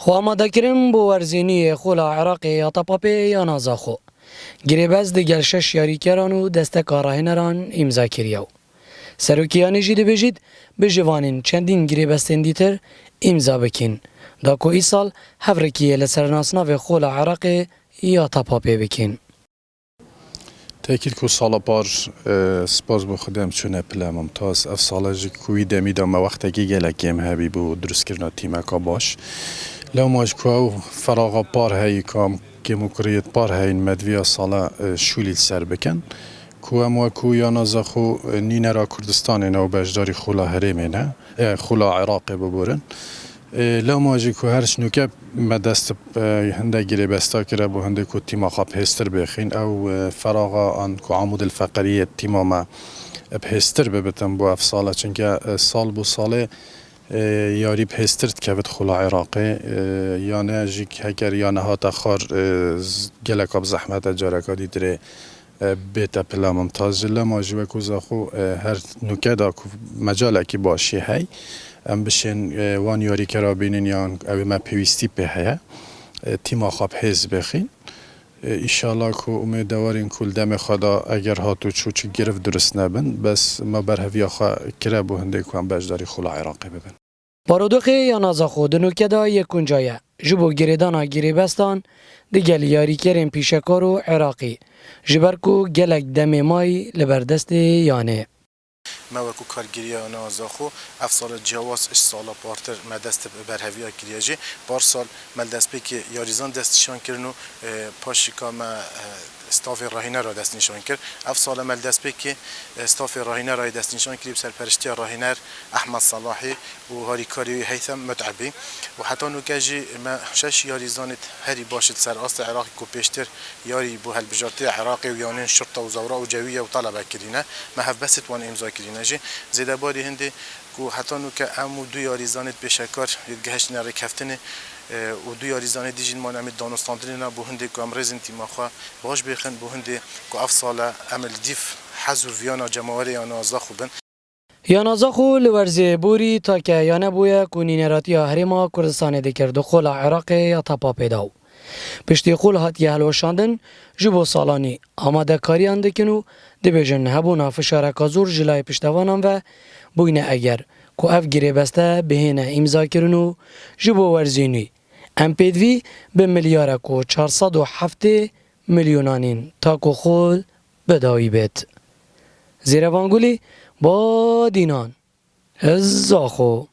خو آماده کرن بو ورزینی خولا عراقی یا تپاپی یا نازاخو. گریباز دیگل شش یاریکران و دست کاراهنران امضا کریو. سروکیانی جی بجید به جوانین چندین گریباستین دیتر امضا بکن. داکو ای سال هفرکیه لسرناسنا و خولا عراقی یا تپاپی بکن. تأكيد كو سالا بار سپاس بو خدام چونه پلا ممتاز اف سالا جي کوی دمیدا ما وقتا گی گلک گیم هبی بو درست کرنا تیما کا باش لو ماش كو فراغا بار هاي كام جمهورية بار هاي مدوية سالا شولي سر بكن كو اموا كو يانا زخو نينرا كردستان نو بجداري خولا هريمينا خولا عراقي ببورن لو ماجی که هر شنوکه مدست هنده گیری بستا کرده بو هنده که تیما خواب هستر بخین او فراغا آن که عمود الفقریه تیما ما بهستر ببتن بو اف ساله چونکه سال بو ساله یاری بهسترت که بد خلا عراقی یانه جیک هکر یانه ها تخار گلک اب زحمت جارکا دیدره بیتا پلا ممتاز جله ماجی و که زخو هر نوکه دا که مجاله که باشی هی ام بشین وان یاری کرا بینین یان او ما پیوستی به هیا تیما خواب هز بخین ایشالله که امیدوارین کل دم خدا اگر هاتو چوچ گرفت درست نبن بس ما بر هویا خوا کرا بو هنده که هم بجداری خولا عراقی ببن بارودوخی یا نازاخو دنوکه دا یکون جایه جبو گریدانا گریبستان دیگل یاری کرین پیشکارو عراقی جبرکو گلک دم مای لبردست یانه ما وکو کارگیری نازاخو افسال جواز اش سالا پارتر مدست برهویا کریاجی بار سال مدست به که یاریزان دستشان کردن پاشیکا ما استاف راهینه را دست نشان کرد افسال مدست به که استاف راهینه را دست نشان کرد سرپرستی راهینر احمد صلاحی و هاریکاری هیثم متعبی و حتی نوکاجی ما شش یاریزان هری باشد سر اصل عراقی کو پیشتر یاری بو هالبجارتی عراقی و یانین شرطه و زورا و جویه و طلبه کردینه ما هف بست وان امضا کردینه جی زیده باری هندی کو حتی نوکا امو دو یاریزانت بشکار یدگهش نره کفتنه و دو یاریزانه دیجین ما نمید دانستاندرینه بو هندی که امرزین تیما خواه باش بیخن بو هندی که افصاله عمل دیف حزو ویانا جماوری یا نازاخو بن یا نازاخو لورزی بوری تا که یا نبویه کنینراتی هریما کردستان دکرد و خلا عراقی یا تپا پیداو پشتی خول هاتی هلوشاندن جبو سالانی آماده کاریان دکنو دبیجن هبونا فشارکا زور جلای پشتوانان و بوینه اگر که اف گیری بسته بهینه امضا کرنو جبو ورزینی ام پیدوی به ملیارکو 407 میلیونانین تاکو خول بداوی بیت زیروانگولی با دینان ازاخو